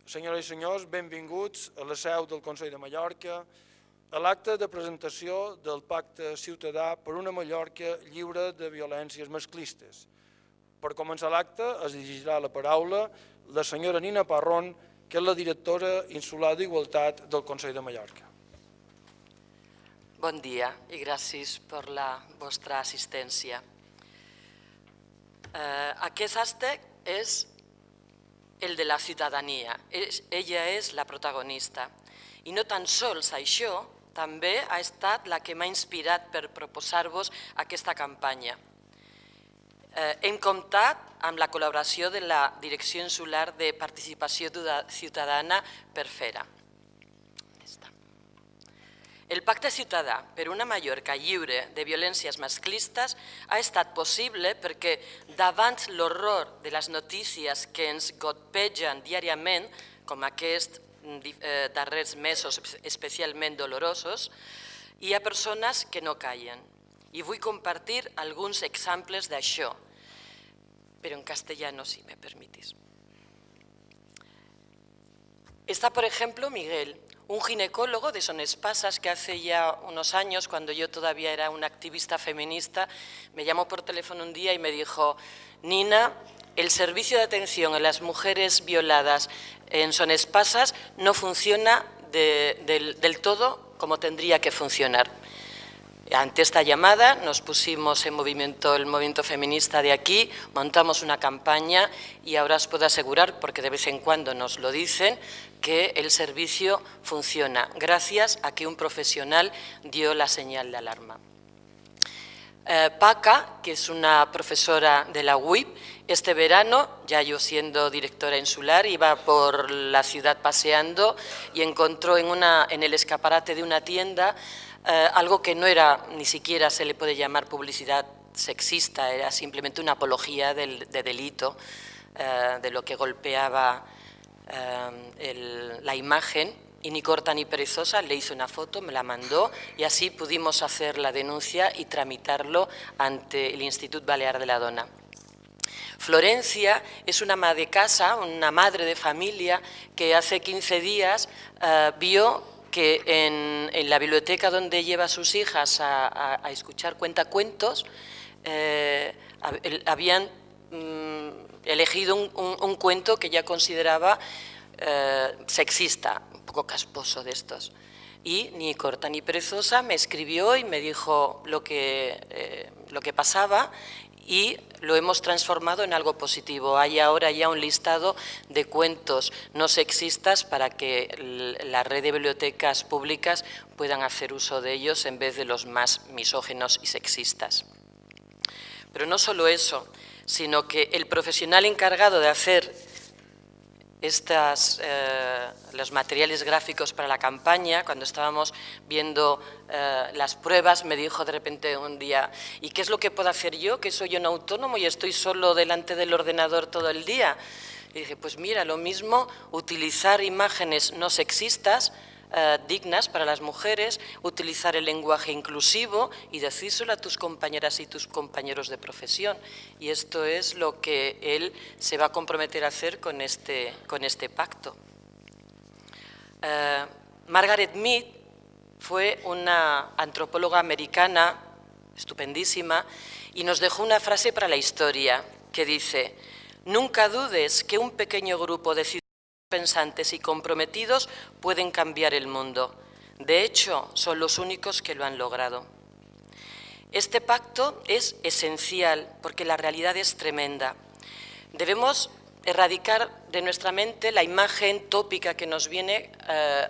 Senyores i senyors, benvinguts a la seu del Consell de Mallorca, a l'acte de presentació del Pacte Ciutadà per una Mallorca lliure de violències masclistes. Per començar l'acte es dirigirà la paraula la senyora Nina Parrón, que és la directora insular d'Igualtat del Consell de Mallorca. Bon dia i gràcies per la vostra assistència. Aquest acte és el de la ciutadania. Ella és la protagonista. I no tan sols això, també ha estat la que m'ha inspirat per proposar-vos aquesta campanya. Hem comptat amb la col·laboració de la Direcció Insular de Participació Ciutadana per fer-ho. El Pacte Ciutadà per una Mallorca lliure de violències masclistes ha estat possible perquè davant l'horror de les notícies que ens golpegen diàriament, com aquests darrers mesos especialment dolorosos, hi ha persones que no callen. I vull compartir alguns exemples d'això, però en castellano, si me permitís. Está, por ejemplo, Miguel, un ginecólogo de Son Espasas que hace ya unos años, cuando yo todavía era una activista feminista, me llamó por teléfono un día y me dijo: Nina, el servicio de atención a las mujeres violadas en Son Espasas no funciona del todo como tendría que funcionar. Ante esta llamada nos pusimos en movimiento el movimiento feminista de aquí, montamos una campaña y ahora os puedo asegurar, porque de vez en cuando nos lo dicen, que el servicio funciona gracias a que un profesional dio la señal de alarma. Paca, que es una profesora de la UIP, este verano, ya yo siendo directora insular, iba por la ciudad paseando y encontró en el escaparate de una tienda algo que no era, ni siquiera se le puede llamar publicidad sexista, era simplemente una apología de delito, de lo que golpeaba la imagen, y ni corta ni perezosa le hizo una foto, me la mandó y así pudimos hacer la denuncia y tramitarlo ante el Institut Balear de la Dona. Florencia es una ama de casa, una madre de familia que hace 15 días vio que en la biblioteca donde lleva a sus hijas a escuchar cuentacuentos habían elegido un cuento que ella consideraba sexista, un poco casposo de estos. Y ni corta ni perezosa me escribió y me dijo lo que pasaba y lo hemos transformado en algo positivo. Hay ahora ya un listado de cuentos no sexistas para que la red de bibliotecas públicas puedan hacer uso de ellos en vez de los más misóginos y sexistas. Pero no solo eso, sino que el profesional encargado de hacer los materiales gráficos para la campaña, cuando estábamos viendo las pruebas, me dijo de repente un día: ¿y qué es lo que puedo hacer yo, que soy un autónomo y estoy solo delante del ordenador todo el día? Y dije: pues mira, lo mismo, utilizar imágenes no sexistas, dignas para las mujeres, utilizar el lenguaje inclusivo y decírselo a tus compañeras y tus compañeros de profesión. Y esto es lo que él se va a comprometer a hacer con este pacto. Margaret Mead fue una antropóloga americana estupendísima y nos dejó una frase para la historia que dice: nunca dudes que un pequeño grupo de ciudadanos pensantes y comprometidos pueden cambiar el mundo. De hecho, son los únicos que lo han logrado. Este pacto es esencial porque la realidad es tremenda. Debemos erradicar de nuestra mente la imagen tópica que nos viene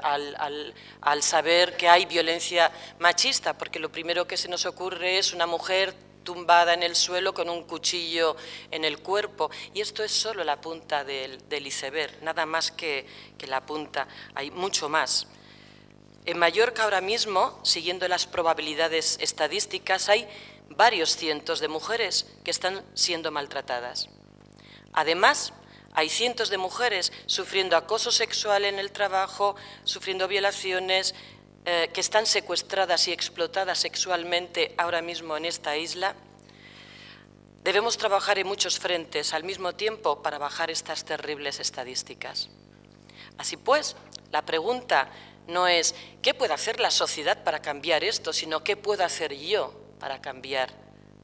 al saber que hay violencia machista, porque lo primero que se nos ocurre es una mujer tumbada en el suelo con un cuchillo en el cuerpo, y esto es solo la punta del iceberg, nada más que la punta, hay mucho más. En Mallorca ahora mismo, siguiendo las probabilidades estadísticas, hay varios cientos de mujeres que están siendo maltratadas. Además, hay cientos de mujeres sufriendo acoso sexual en el trabajo, sufriendo violaciones, que están secuestradas y explotadas sexualmente ahora mismo en esta isla. Debemos trabajar en muchos frentes al mismo tiempo para bajar estas terribles estadísticas. Así pues, la pregunta no es ¿qué puede hacer la sociedad para cambiar esto?, sino ¿qué puedo hacer yo para cambiar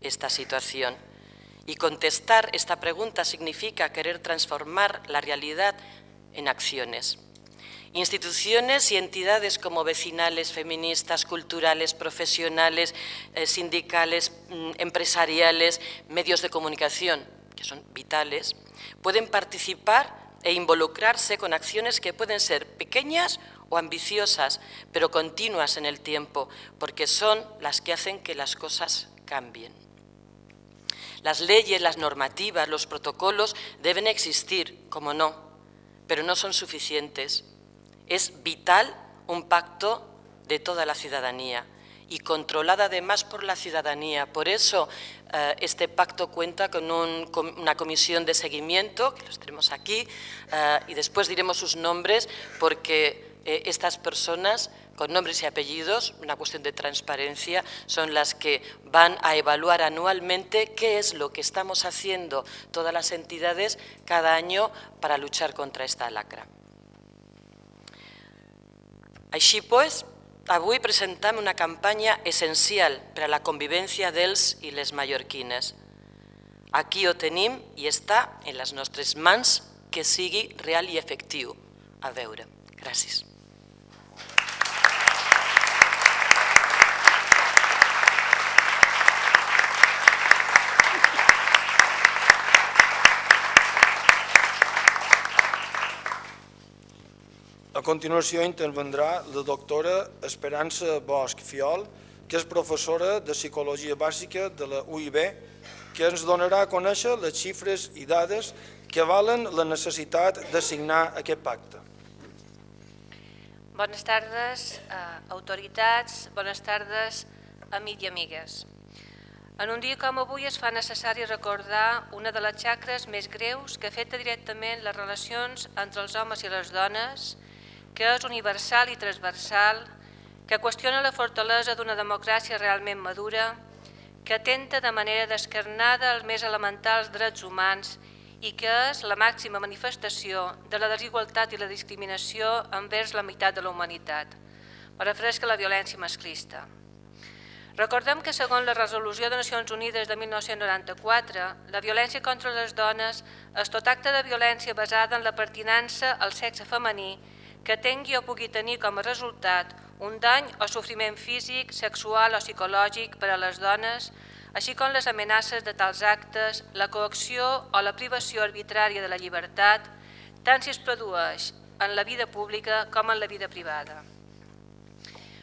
esta situación? Y contestar esta pregunta significa querer transformar la realidad en acciones. Instituciones y entidades como vecinales, feministas, culturales, profesionales, sindicales, empresariales, medios de comunicación, que son vitales, pueden participar e involucrarse con acciones que pueden ser pequeñas o ambiciosas, pero continuas en el tiempo, porque son las que hacen que las cosas cambien. Las leyes, las normativas, los protocolos deben existir, como no, pero no son suficientes. Es vital un pacto de toda la ciudadanía y controlada además por la ciudadanía. Por eso este pacto cuenta con una comisión de seguimiento, que los tenemos aquí, y después diremos sus nombres, porque estas personas con nombres y apellidos, una cuestión de transparencia, son las que van a evaluar anualmente qué es lo que estamos haciendo todas las entidades cada año para luchar contra esta lacra. Així pues, avui presentem una campanya essencial per a la convivència dels i les mallorquines. Aquí ho tenim i està en les nostres mans que sigui real i efectiu. A veure. Gràcies. A continuació intervendrà la doctora Esperança Bosch Fiol, que és professora de Psicologia Bàsica de la UIB, que ens donarà a conèixer les xifres i dades que avalen la necessitat de signar aquest pacte. Bones tardes, autoritats, bones tardes, amics i amigues. En un dia com avui es fa necessari recordar una de les xacres més greus que afecta directament les relacions entre els homes i les dones, que és universal i transversal, que qüestiona la fortalesa d'una democràcia realment madura, que atenta de manera descarnada als més elementals drets humans i que és la màxima manifestació de la desigualtat i la discriminació envers la meitat de la humanitat. Me refereixo a la violència masclista. Recordem que, segons la Resolució de Nacions Unides de 1994, la violència contra les dones és tot acte de violència basada en la pertinença al sexe femení que tingui o pugui tenir com a resultat un dany o sofriment físic, sexual o psicològic per a les dones, així com les amenaces de tals actes, la coacció o la privació arbitrària de la llibertat, tant si es produeix en la vida pública com en la vida privada.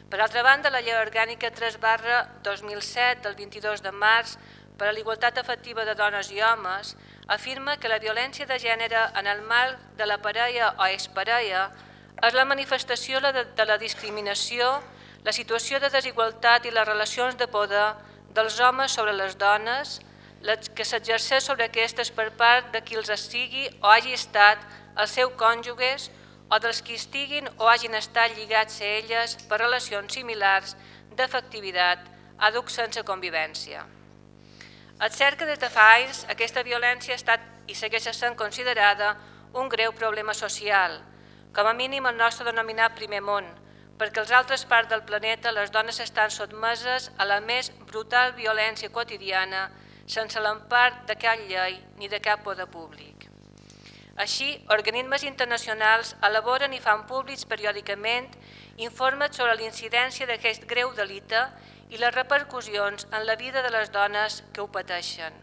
Per altra banda, la Llei Orgànica 3/2007 del 22 de març per a la igualtat efectiva de dones i homes afirma que la violència de gènere en el marc de la parella o exparella és la manifestació de la discriminació, la situació de desigualtat i les relacions de poder dels homes sobre les dones, que s'exerceix sobre aquestes per part de qui els estigui o hagi estat els seus cònjuges o dels que estiguin o hagin estat lligats a elles per relacions similars d'afectivitat, àdhuc sense convivència. És cert que des de fa anys aquesta violència ha estat i segueix sent considerada un greu problema social, com a mínim el nostre denominat primer món, perquè als altres parts del planeta les dones estan sotmeses a la més brutal violència quotidiana sense l'empart de cap llei ni de cap poder públic. Així, organismes internacionals elaboren i fan públics periòdicament informes sobre l'incidència d'aquest greu delicte i les repercussions en la vida de les dones que ho pateixen.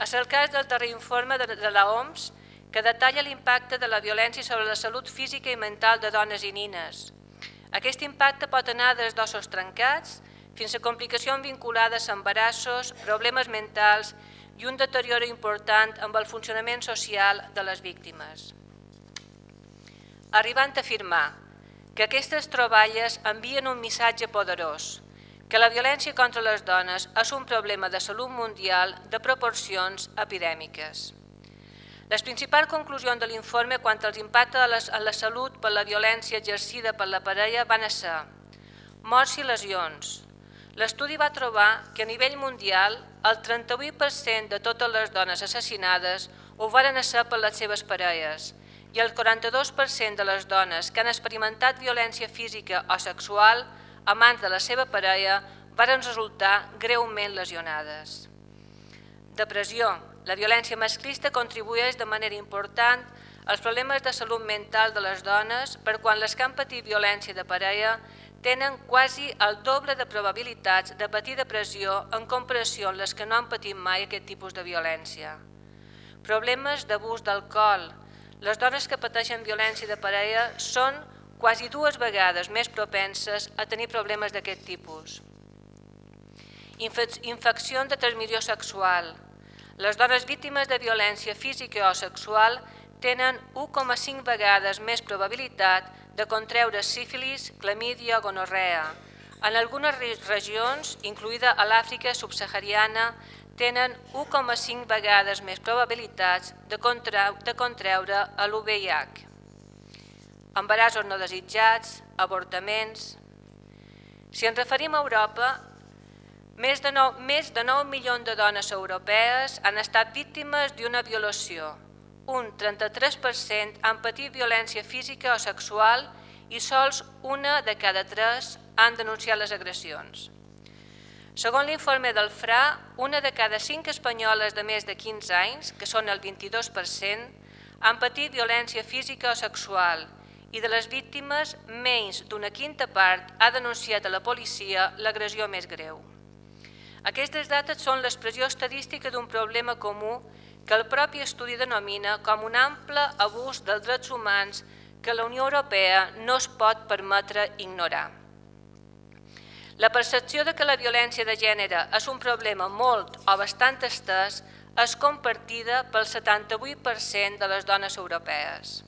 És el cas del darrer informe de l'OMS, que detalla l'impacte de la violència sobre la salut física i mental de dones i nines. Aquest impacte pot anar des d'ossos trencats fins a complicacions vinculades a embarassos, problemes mentals i un deterioro important amb el funcionament social de les víctimes. Arribant a afirmar que aquestes troballes envien un missatge poderós, que la violència contra les dones és un problema de salut mundial de proporcions epidèmiques. Les principals conclusions de l'informe quant als impactes en la salut per la violència exercida per la parella van ser morts i lesions. L'estudi va trobar que a nivell mundial el 38% de totes les dones assassinades ho varen ser per les seves parelles i el 42% de les dones que han experimentat violència física o sexual a mans de la seva parella varen resultar greument lesionades. Depressió. La violència masclista contribueix de manera important als problemes de salut mental de les dones per quan les que han patit violència de parella tenen quasi el doble de probabilitats de patir depressió en comparació amb les que no han patit mai aquest tipus de violència. Problemes d'abús d'alcohol. Les dones que pateixen violència de parella són quasi 2 vegades més propenses a tenir problemes d'aquest tipus. Infeccions de transmissió sexual. Les dones víctimes de violència física o sexual tenen 1,5 vegades més probabilitat de contreure sífilis, clamídia o gonorrea. En algunes regions, incloïda a l'Àfrica subsahariana, tenen 1,5 vegades més probabilitats de contreure l'UVIH. Embarassos no desitjats, avortaments. Si ens referim a Europa, més de 9 milions de dones europees han estat víctimes d'una violació. Un 33% han patit violència física o sexual i sols 1 de cada 3 han denunciat les agressions. Segons l'informe del FRA, 1 de cada 5 espanyoles de més de 15 anys, que són el 22%, han patit violència física o sexual i de les víctimes, menys d'una quinta part ha denunciat a la policia l'agressió més greu. Aquestes dades són l'expressió estadística d'un problema comú que el propi estudi denomina com un ample abús dels drets humans que la Unió Europea no es pot permetre ignorar. La percepció de que la violència de gènere és un problema molt o bastant estès és compartida pel 78% de les dones europees.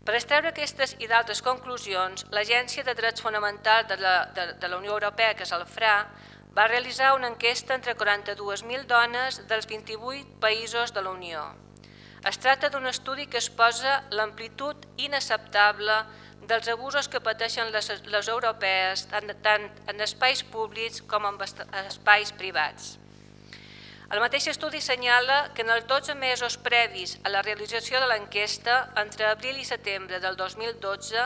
Per extreure aquestes i d'altres conclusions, l'Agència de Drets Fonamentals de la Unió Europea, que és el FRA, va realitzar una enquesta entre 42.000 dones dels 28 països de la Unió. Es tracta d'un estudi que exposa l'amplitud inacceptable dels abusos que pateixen les europees tant en espais públics com en espais privats. El mateix estudi assenyala que en els 12 mesos previs a la realització de l'enquesta, entre abril i setembre del 2012,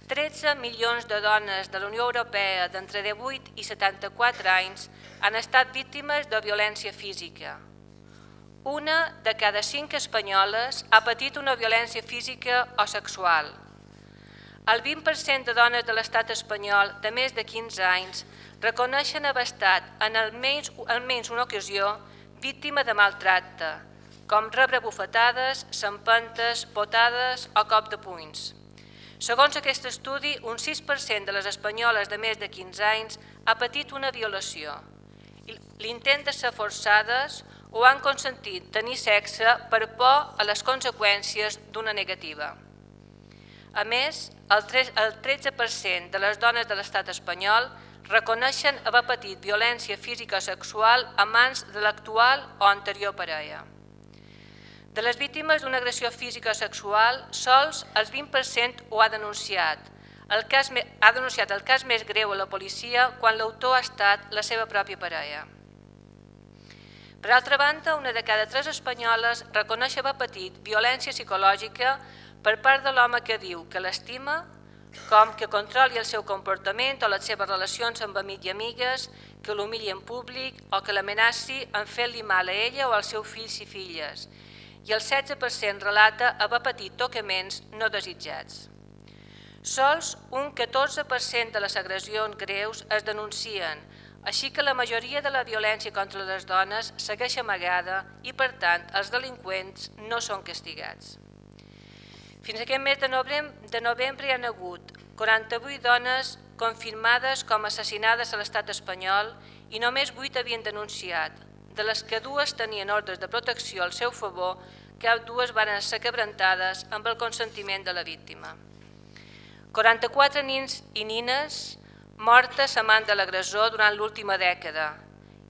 13 milions de dones de la Unió Europea d'entre 18 i 74 anys han estat víctimes de violència física. 1 de cada 5 espanyoles ha patit una violència física o sexual. El 20% de dones de l'estat espanyol de més de 15 anys reconeixen haver estat en almenys una ocasió víctima de maltracte, com rebre bufetades, empentes, potades o cop de punys. Segons aquest estudi, un 6% de les espanyoles de més de 15 anys ha patit una violació. L'intent de ser forçades o han consentit tenir sexe per por a les conseqüències d'una negativa. A més, el 13% de les dones de l'estat espanyol reconeixen haver patit violència física o sexual a mans de l'actual o anterior parella. De les víctimes d'una agressió física o sexual, sols el 20% ho ha denunciat. Ha denunciat el cas més greu a la policia quan l'autor ha estat la seva pròpia parella. Per altra banda, 1 de cada 3 espanyoles reconeix haver patit violència psicològica per part de l'home que diu que l'estima, com que controli el seu comportament o les seves relacions amb amics i amigues, que l'humili en públic o que l'amenaci en fer-li mal a ella o als seus fills i filles, i el 16% relata haver patit tocaments no desitjats. Sols un 14% de les agressions greus es denuncien, així que la majoria de la violència contra les dones segueix amagada i, per tant, els delinqüents no són castigats. Fins aquest mes de novembre hi ha hagut 48 dones confirmades com assassinades a l'estat espanyol i només 8 havien denunciat, de les que 2 tenien ordres de protecció al seu favor, que 2 van ser quebrantades amb el consentiment de la víctima. 44 nins i nines mortes a mans de l'agressor durant l'última dècada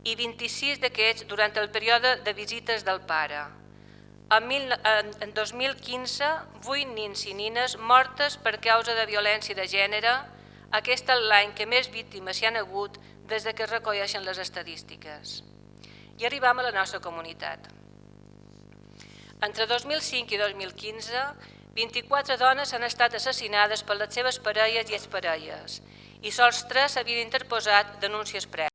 i 26 d'aquests durant el període de visites del pare. En 2015, 8 nins i nines mortes per causa de violència de gènere. Aquest és l'any que més víctimes hi han hagut des que es recolleixen les estadístiques. I arribam a la nostra comunitat. Entre 2005 i 2015 24 dones han estat assassinades per les seves parelles i exparelles i sols 3 havien interposat denúncies prèvies.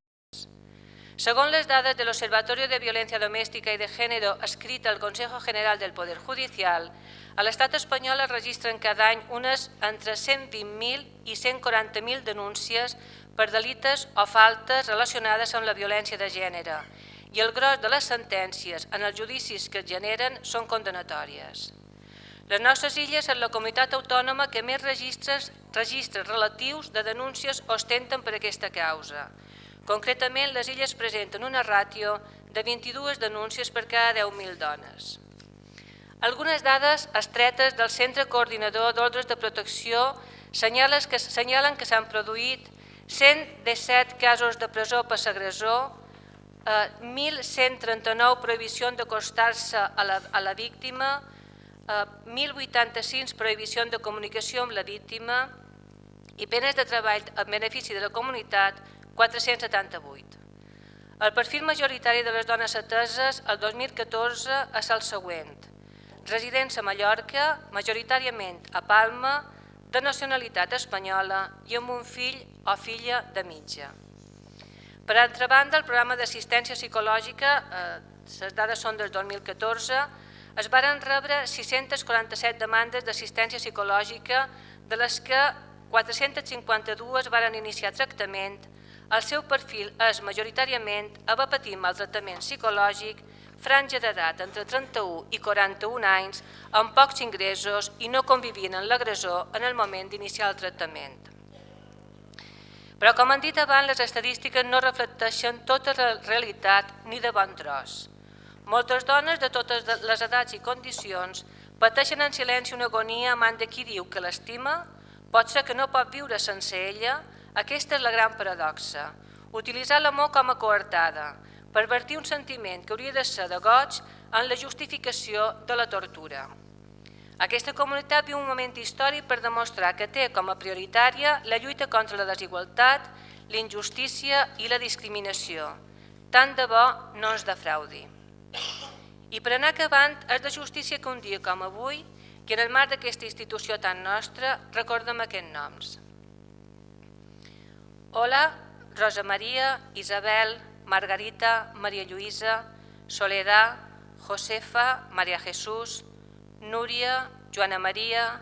Según las dadas del Observatorio de Violencia Doméstica y de Género escrit al Consejo General del Poder Judicial, a l'estat espanyol es registren cada any unes entre 120.000 i 140.000 denúncies per delites o faltes relacionades amb la violència de gènere i el gros de les sentències en els judicis que es generen són condenatòries. Les nostres illes són la comunitat autònoma que més registres relatius de denúncies ostenten per aquesta causa. Concretament, les illes presenten una ràtio de 22 denúncies per cada 10.000 dones. Algunes dades extretes del Centre Coordinador d'Ordres de Protecció senyalen que s'han produït 117 casos de presó per l'agressor, 1.139 prohibicions d'acostar-se a la víctima, 1.085 prohibicions de comunicació amb la víctima i penes de treball en benefici de la comunitat, 478. El perfil majoritari de les dones ateses el 2014 és el següent. Residents a Mallorca, majoritàriament a Palma, de nacionalitat espanyola i amb un fill o filla de mitja. Per altra banda, el programa d'assistència psicològica, les dades són del 2014, es varen rebre 647 demandes d'assistència psicològica, de les que 452 varen iniciar tractament. El seu perfil és majoritàriament haver patit maltractament psicològic, franja d'edat entre 31 i 41 anys, amb pocs ingressos i no convivint amb l'agressor en el moment d'iniciar el tractament. Però, com han dit abans, les estadístiques no reflecteixen tota la realitat ni de bon tros. Moltes dones de totes les edats i condicions pateixen en silenci una agonia amant de qui diu que l'estima, pot ser que no pot viure sense ella. Aquesta és la gran paradoxa. Utilitzar l'amor com a coartada, pervertir un sentiment que hauria de ser de goig en la justificació de la tortura. Aquesta comunitat viu un moment històric per demostrar que té com a prioritària la lluita contra la desigualtat, la injustícia i la discriminació. Tant de bo no ens defraudi. I per anar acabant, és de justícia que un dia com avui, i en el marc d'aquesta institució tan nostra, recordem aquests noms. Hola, Rosa Maria, Isabel, Margarita, Maria Lluïsa, Soledad, Josefa, Maria Jesús, Núria, Joana Maria,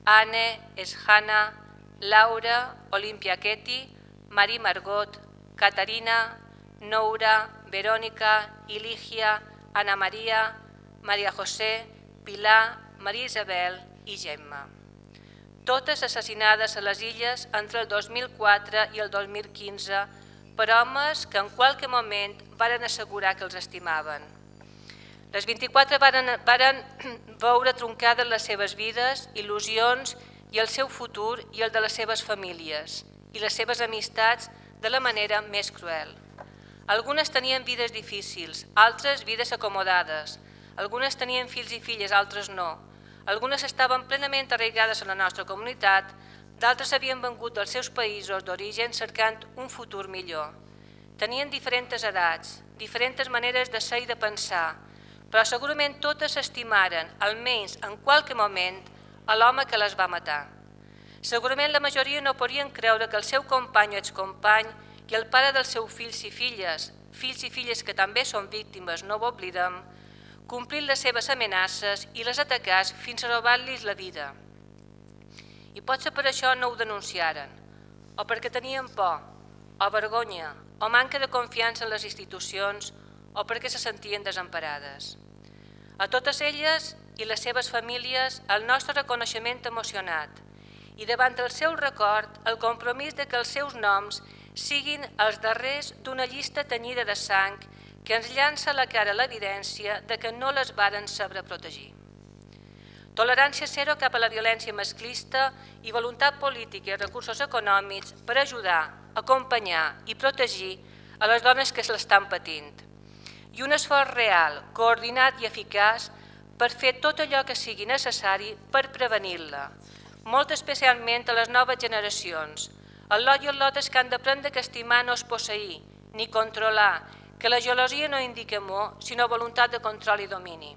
Anne, Esjana, Laura, Olimpia Ketty, Mari Margot, Caterina, Noura, Verònica, Iligia, Ana Maria, Maria José, Pilar, Maria Isabel i Gemma. Totes assassinades a les illes entre el 2004 i el 2015 per homes que en qualque moment varen assegurar que els estimaven. Les 24 varen veure truncades les seves vides, il·lusions i el seu futur i el de les seves famílies i les seves amistats de la manera més cruel. Algunes tenien vides difícils, altres vides acomodades, algunes tenien fills i filles, altres no. Algunes estaven plenament arraigades a la nostra comunitat, d'altres havien vengut dels seus països d'origen cercant un futur millor. Tenien diferents edats, diferents maneres de ser i de pensar, però segurament totes s'estimaren, almenys en qualque moment, a l'home que les va matar. Segurament la majoria no podien creure que el seu company o excompany i el pare dels seus fills i filles que també són víctimes, no ho oblidem, complint les seves amenaces i les atacars fins a robar-los la vida. I potser per això no ho denunciaren, o perquè tenien por, o vergonya, o manca de confiança en les institucions, o perquè se sentien desemparades. A totes elles i les seves famílies el nostre reconeixement emocionat i davant el seu record el compromís de que els seus noms siguin els darrers d'una llista tenyida de sang que ens llança a la cara l'evidència de que no les varen saber protegir. Tolerància zero cap a la violència masclista i voluntat política i recursos econòmics per ajudar, acompanyar i protegir a les dones que l'estan patint. I un esforç real, coordinat i eficaç per fer tot allò que sigui necessari per prevenir-la, molt especialment a les noves generacions. El lot i el lot és que han d'aprendre que estimar no és posseir, ni controlar, que la gelosia no indica amor, sinó voluntat de control i domini.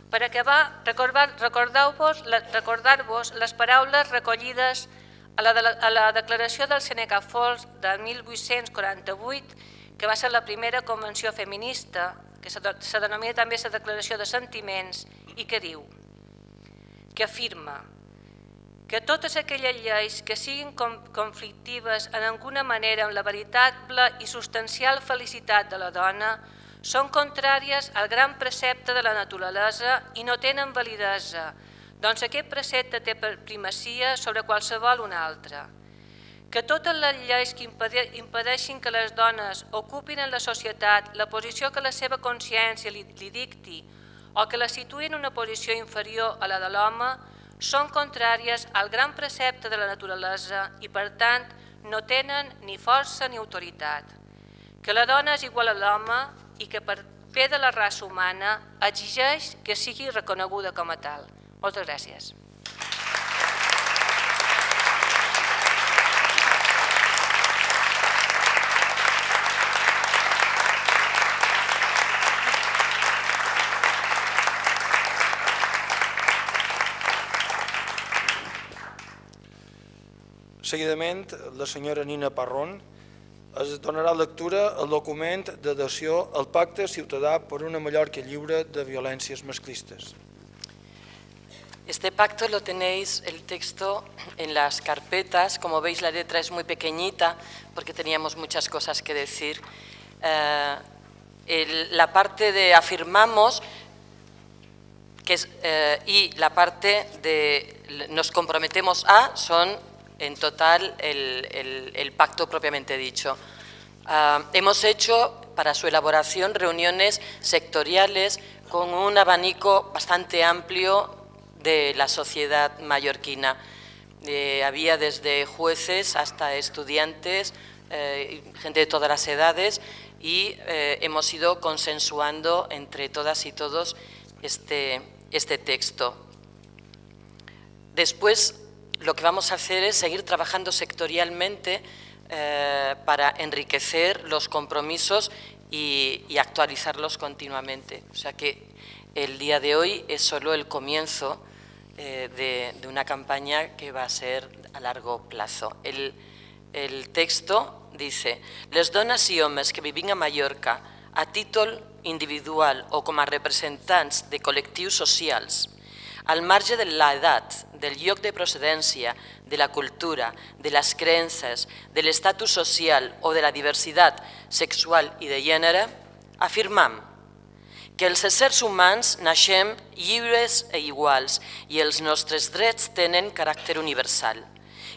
Per acabar, recordar-vos les paraules recollides a la declaració del Seneca Falls de 1848, que va ser la primera convenció feminista, que se denomina també la Declaració de Sentiments, i que diu, que afirma que totes aquelles lleis que siguin conflictives en alguna manera amb la veritable i substancial felicitat de la dona són contràries al gran precepte de la naturalesa i no tenen validesa, doncs aquest precepte té primacia sobre qualsevol un altre. Que totes les lleis que impedeixin que les dones ocupin en la societat la posició que la seva consciència li dicti o que la situïn en una posició inferior a la de l'home són contràries al gran precepte de la naturalesa i, per tant, no tenen ni força ni autoritat. Que la dona és igual a l'home i que per bé de la raça humana exigeix que sigui reconeguda com a tal. Moltes gràcies. Seguidament, la senyora Nina Parrón es donarà lectura al document d'adhesió al Pacte Ciutadà per una Mallorca lliure de violències masclistes. Este pacto lo tenéis, el texto, en las carpetas. Como veis, la letra es muy pequeñita porque teníamos muchas cosas que decir. La parte de afirmamos y la parte de nos comprometemos a son en total el pacto propiamente dicho. Hemos hecho para su elaboración reuniones sectoriales con un abanico bastante amplio de la sociedad mallorquina. Había desde jueces hasta estudiantes, gente de todas las edades, y hemos ido consensuando entre todas y todos este texto. Después, lo que vamos a hacer es seguir trabajando sectorialmente para enriquecer los compromisos y actualizarlos continuamente. O sea que el día de hoy es solo el comienzo de una campaña que va a ser a largo plazo. El texto dice: les dones i homes que vivim a Mallorca a títol individual o com a representants de col·lectius socials, al marge de l'edat, del lloc de procedència, de la cultura, de les creences, de l'estatus social o de la diversitat sexual i de gènere, afirmam que els éssers humans naixem lliures i iguals i els nostres drets tenen caràcter universal,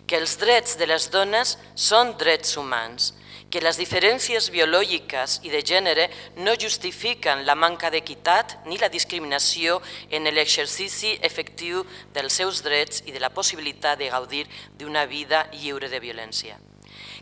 que els drets de les dones són drets humans, que les diferències biològiques i de gènere no justifiquen la manca d'equitat ni la discriminació en l'exercici efectiu dels seus drets i de la possibilitat de gaudir d'una vida lliure de violència.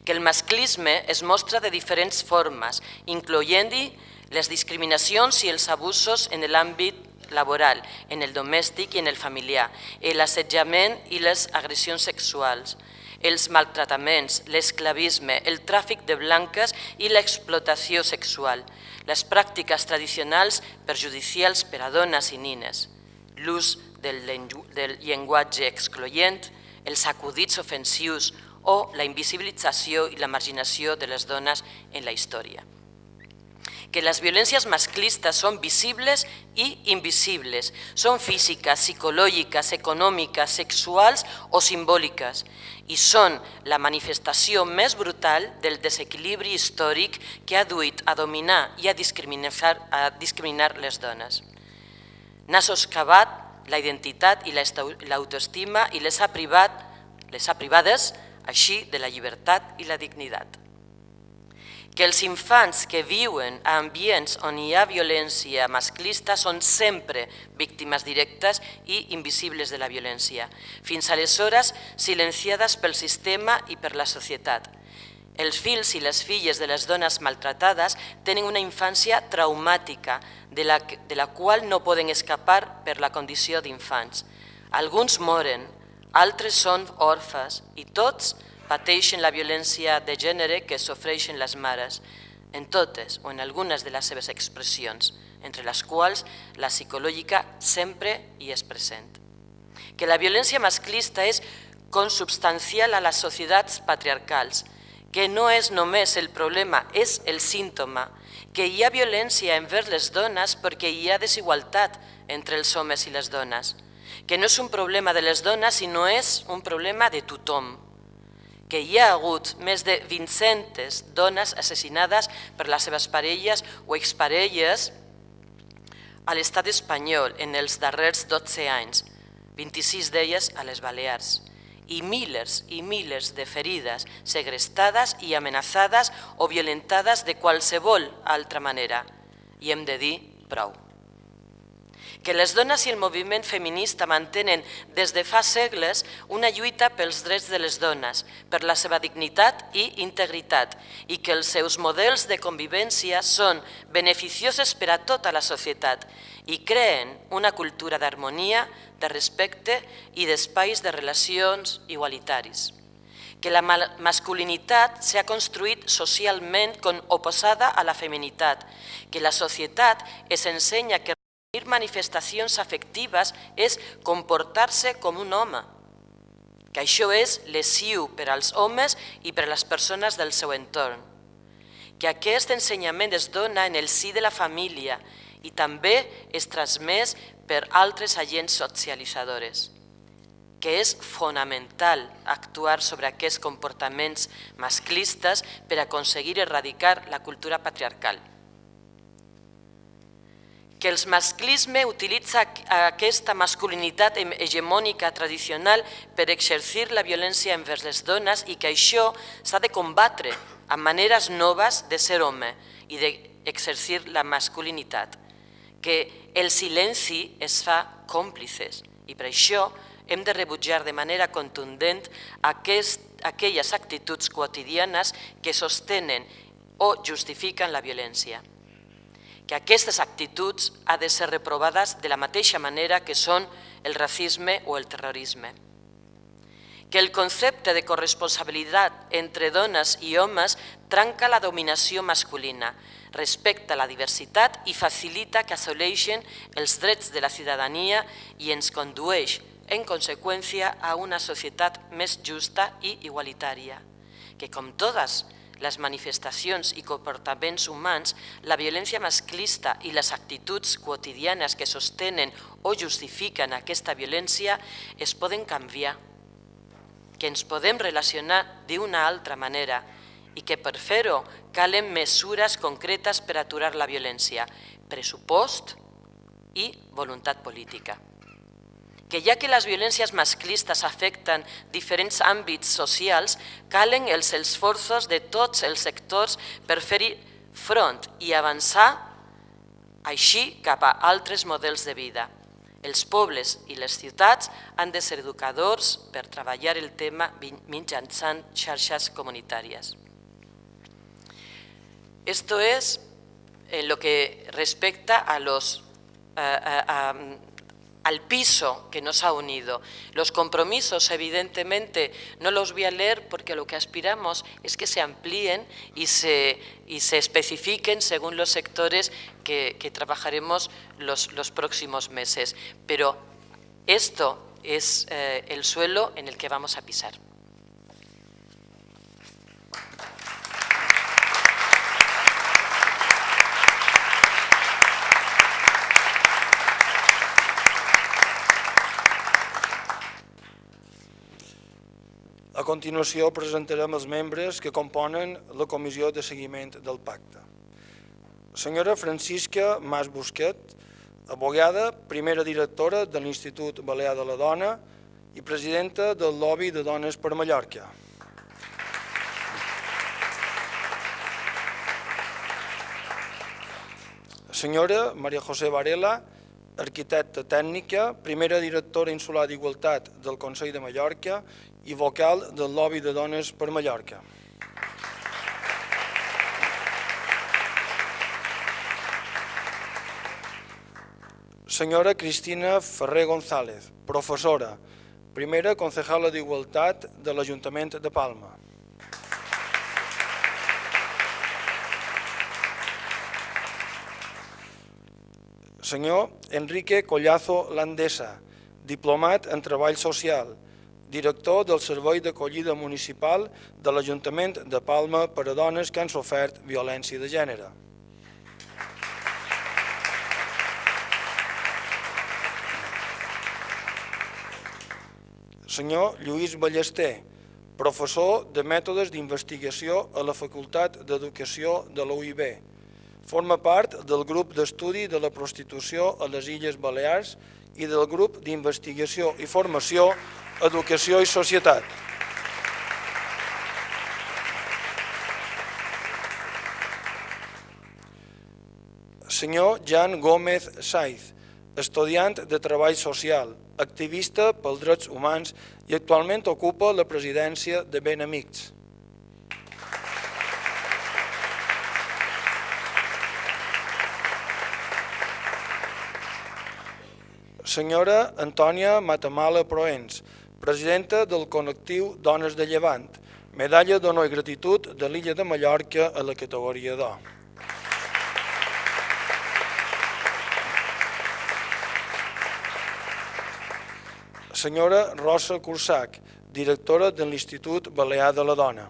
Que el masclisme es mostra de diferents formes, incloent-hi les discriminacions i els abusos en l'àmbit laboral, en el domèstic i en el familiar, l'assetjament i les agressions sexuals, els maltrataments, l'esclavisme, el tràfic de blanques i l'explotació sexual, les pràctiques tradicionals perjudicials per a dones i nines, l'ús del llenguatge excloent, els acudits ofensius o la invisibilització i la marginació de les dones en la història. Que les violències masclistes són visibles i invisibles, són físiques, psicològiques, econòmiques, sexuals o simbòliques i són la manifestació més brutal del desequilibri històric que ha duit a dominar i a discriminar les dones. N'ha soscavat la identitat i l'autoestima i les ha privades així de la llibertat i la dignitat. Que els infants que viuen a ambients on hi ha violència masclista són sempre víctimes directes i invisibles de la violència, fins aleshores silenciades pel sistema i per la societat. Els fills i les filles de les dones maltratades tenen una infància traumàtica de la qual no poden escapar per la condició d'infants. Alguns moren, altres són orfes i tots pateixen la violència de gènere que sofreixen les mares, en totes o en algunes de les seves expressions, entre les quals la psicològica sempre hi és present. Que la violència masclista és consubstancial a les societats patriarcals, que no és només el problema, és el símptoma, que hi ha violència envers les dones perquè hi ha desigualtat entre els homes i les dones, que no és un problema de les dones, sinó és un problema de tothom, que hi ha hagut més de 200 dones assassinades per les seves parelles o exparelles a l'estat espanyol en els darrers 12 anys, 26 d'elles a les Balears, i milers de ferides, segrestades i amenaçades o violentades de qualsevol altra manera. I hem de dir prou. Que les dones i el moviment feminista mantenen des de fa segles una lluita pels drets de les dones, per la seva dignitat i integritat, i que els seus models de convivència són beneficiosos per a tota la societat i creen una cultura d'harmonia, de respecte i d'espais de relacions igualitaris. Que la masculinitat s'ha construït socialment com oposada a la feminitat, que la societat es ensenya que reunir manifestacions afectives és comportar-se com un home, que això és lesiu per als homes i per a les persones del seu entorn, que aquest ensenyament es dona en el si de la família i també es transmès per altres agents socialitzadores, que és fonamental actuar sobre aquests comportaments masclistes per aconseguir erradicar la cultura patriarcal. Que el masclisme utilitza aquesta masculinitat hegemònica tradicional per exercir la violència envers les dones i que això s'ha de combatre amb maneres noves de ser home i d'exercir la masculinitat. Que el silenci es fa còmplices i per això hem de rebutjar de manera contundent aquelles actituds quotidianes que sostenen o justifiquen la violència. Que aquestes actituds han de ser reprovades de la mateixa manera que són el racisme o el terrorisme. Que el concepte de corresponsabilitat entre dones i homes trenca la dominació masculina, respecta la diversitat i facilita que assoleixin els drets de la ciutadania i ens condueix, en conseqüència, a una societat més justa i igualitària. Que, com totes les manifestacions i comportaments humans, la violència masclista i les actituds quotidianes que sostenen o justifiquen aquesta violència es poden canviar, que ens podem relacionar d'una altra manera i que per fer-ho calen mesures concretes per aturar la violència, pressupost i voluntat política. Que ja que les violències masclistes afecten diferents àmbits socials, calen els esforços de tots els sectors per fer-hi front i avançar així cap a altres models de vida. Els pobles i les ciutats han de ser educadors per treballar el tema mitjançant xarxes comunitàries. Esto es en lo que respecta al piso que nos ha unido. Los compromisos, evidentemente, no los voy a leer porque lo que aspiramos es que se amplíen y se especifiquen según los sectores que trabajaremos los próximos meses. Pero esto es el suelo en el que vamos a pisar. A continuació presentarem els membres que componen la comissió de seguiment del pacte. Senyora Francisca Mas Busquet, abogada, primera directora de l'Institut Balear de la Dona i presidenta del Lobby de Dones per Mallorca. Senyora Maria José Varela, arquitecta tècnica, primera directora insular d'Igualtat del Consell de Mallorca i vocal del Lobby de Dones per Mallorca. Senyora Cristina Ferrer González, professora, primera concejala d'Igualtat de l'Ajuntament de Palma. senyor Enrique Collazo Landesa, diplomat en Treball Social, director del Servei d'Acollida Municipal de l'Ajuntament de Palma per a dones que han sofert violència de gènere. Senyor Lluís Ballester, professor de mètodes d'investigació a la Facultat d'Educació de la UIB. Forma part del grup d'estudi de la prostitució a les Illes Balears i del grup d'investigació i formació Educació i Societat. Senyor Jan Gómez Saiz, estudiant de Treball Social, activista pels drets humans i actualment ocupa la presidència de Ben Amics. Senyora Antònia Matamala Proens, presidenta del col·lectiu Dones de Llevant, medalla d'honor i gratitud de l'illa de Mallorca a la categoria d'Or. Senyora Rosa Cursac, directora de l'Institut Balear de la Dona.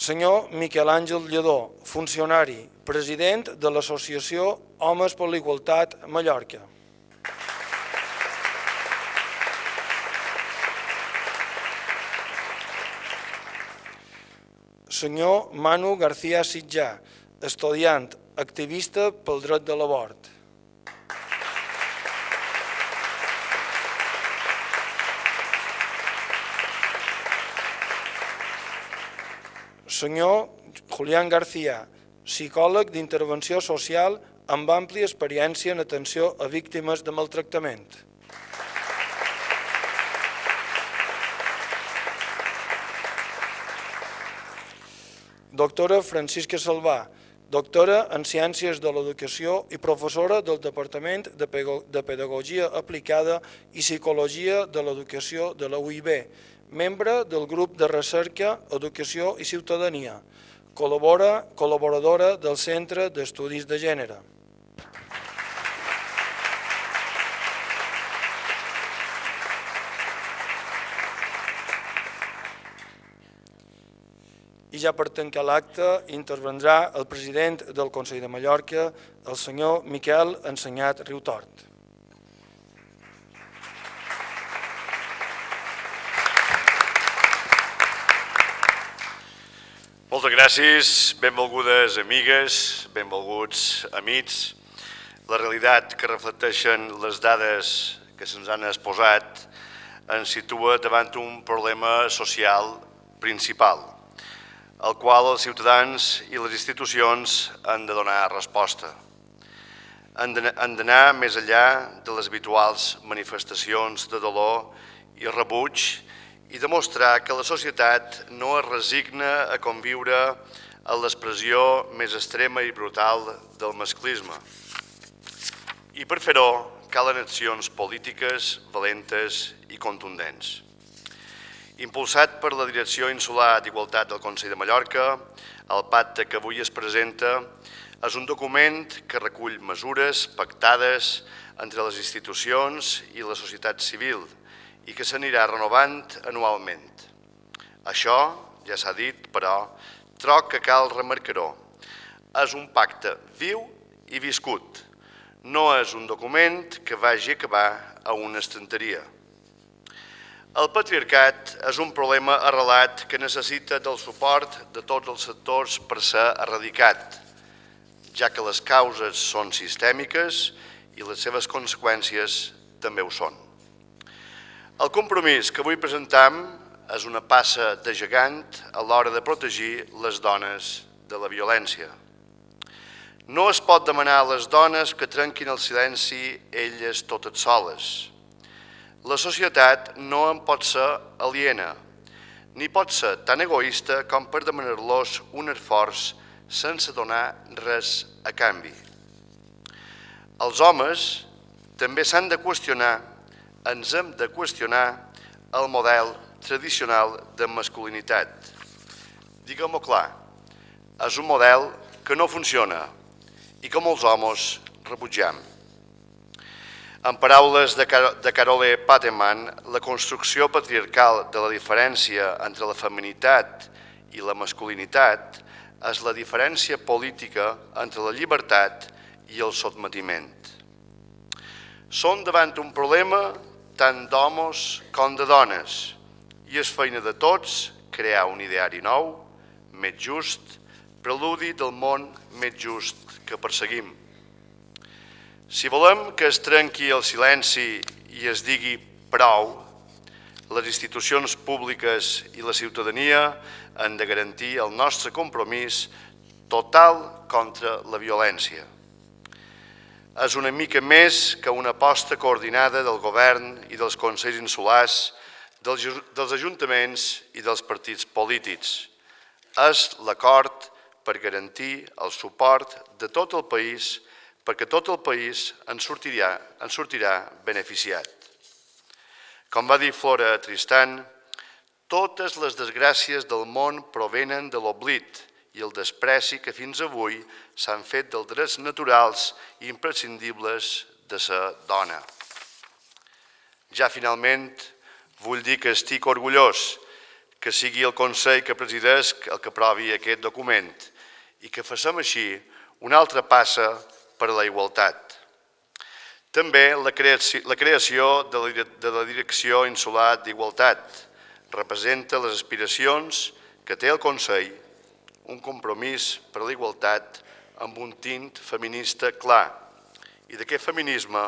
Senyor Miquel Àngel Lledó, funcionari, president de l'Associació Homes per la Igualtat Mallorca. Senyor Manu García Sitjà, estudiant, activista pel dret de l'avort. Senyor Julián García, psicòleg d'intervenció social amb àmplia experiència en atenció a víctimes de maltractament. Doctora Francisca Salvà, doctora en Ciències de l'Educació i professora del Departament de Pedagogia Aplicada i Psicologia de l'Educació de la UIB, membre del grup de recerca Educació i Ciutadania, col·laboradora del Centre d'Estudis de Gènere. I ja per tancar l'acte intervendrà el president del Consell de Mallorca, el senyor Miquel Ensenyat Riutort. Moltes gràcies, benvolgudes amigues, benvolguts amics. La realitat que reflecteixen les dades que se'ns han exposat ens situa davant un problema social principal, al qual els ciutadans i les institucions han de donar resposta. Han d'anar més enllà de les habituals manifestacions de dolor i rebuig i demostrar que la societat no es resigna a conviure amb l'expressió més extrema i brutal del masclisme. I per fer-ho calen accions polítiques valentes i contundents. Impulsat per la Direcció Insular d'Igualtat del Consell de Mallorca, el pacte que avui es presenta és un document que recull mesures pactades entre les institucions i la societat civil i que s'anirà renovant anualment. Això, ja s'ha dit, però, troc que cal remarcar-ho. És un pacte viu i viscut. No és un document que vagi a acabar a una estanteria. El patriarcat és un problema arrelat que necessita del suport de tots els sectors per ser erradicat, ja que les causes són sistèmiques i les seves conseqüències també ho són. El compromís que avui presentam és una passa de gegant a l'hora de protegir les dones de la violència. No es pot demanar a les dones que trenquin el silenci elles totes soles. La societat no en pot ser aliena, ni pot ser tan egoista com per demanar-los un esforç sense donar res a canvi. Els homes també s'han de qüestionar ens hem de qüestionar el model tradicional de masculinitat. Diguem-ho clar, és un model que no funciona i que molts homes rebutgem. En paraules de Carole Pateman, la construcció patriarcal de la diferència entre la feminitat i la masculinitat és la diferència política entre la llibertat i el sotmetiment. Som davant un problema tant d'homes com de dones i és feina de tots crear un ideari nou, més just, preludi del món més just que perseguim. Si volem que es trenqui el silenci i es digui prou, les institucions públiques i la ciutadania han de garantir el nostre compromís total contra la violència. És una mica més que una aposta coordinada del govern i dels consells insulars, dels ajuntaments i dels partits polítics. És l'acord per garantir el suport de tot el país perquè tot el país en sortirà beneficiat. Com va dir Flora Tristan, totes les desgràcies del món provenen de l'oblit i el despreci que fins avui s'han fet dels drets naturals i imprescindibles de ser dona. Ja finalment, vull dir que estic orgullós que sigui el Consell que presidesc el que aprovi aquest document i que facem així una altra passa per a la igualtat. També la creació de la Direcció Insular d'Igualtat representa les aspiracions que té el Consell, un compromís per a la igualtat amb un tint feminista clar i d'aquest feminisme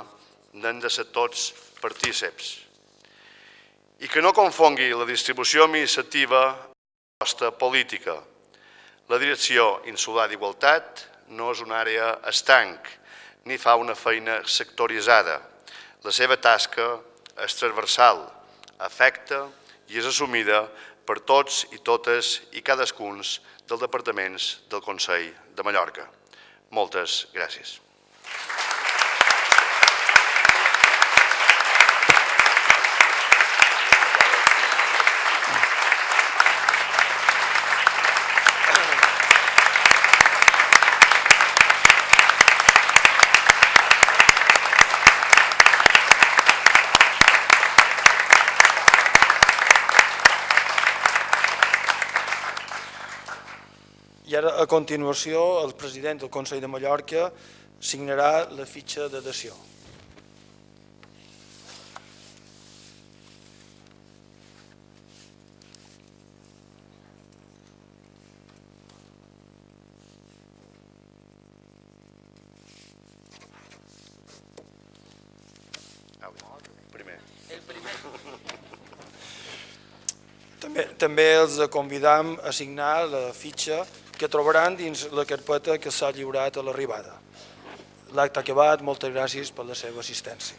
n'hem de ser tots partíceps. I que no confongui la distribució administrativa amb la proposta política. La Direcció Insular d'Igualtat no és una àrea estanc ni fa una feina sectoritzada. La seva tasca és transversal, afecta i és assumida per tots i totes i cadascuns dels departaments del Consell de Mallorca. Moltes gràcies. I ara, a continuació, el president del Consell de Mallorca signarà la fitxa d'adhesió. També els convidam a signar la fitxa que trobaran dins la carpeta que s'ha lliurat a l'arribada. L'acte acabat, moltes gràcies per la seva assistència.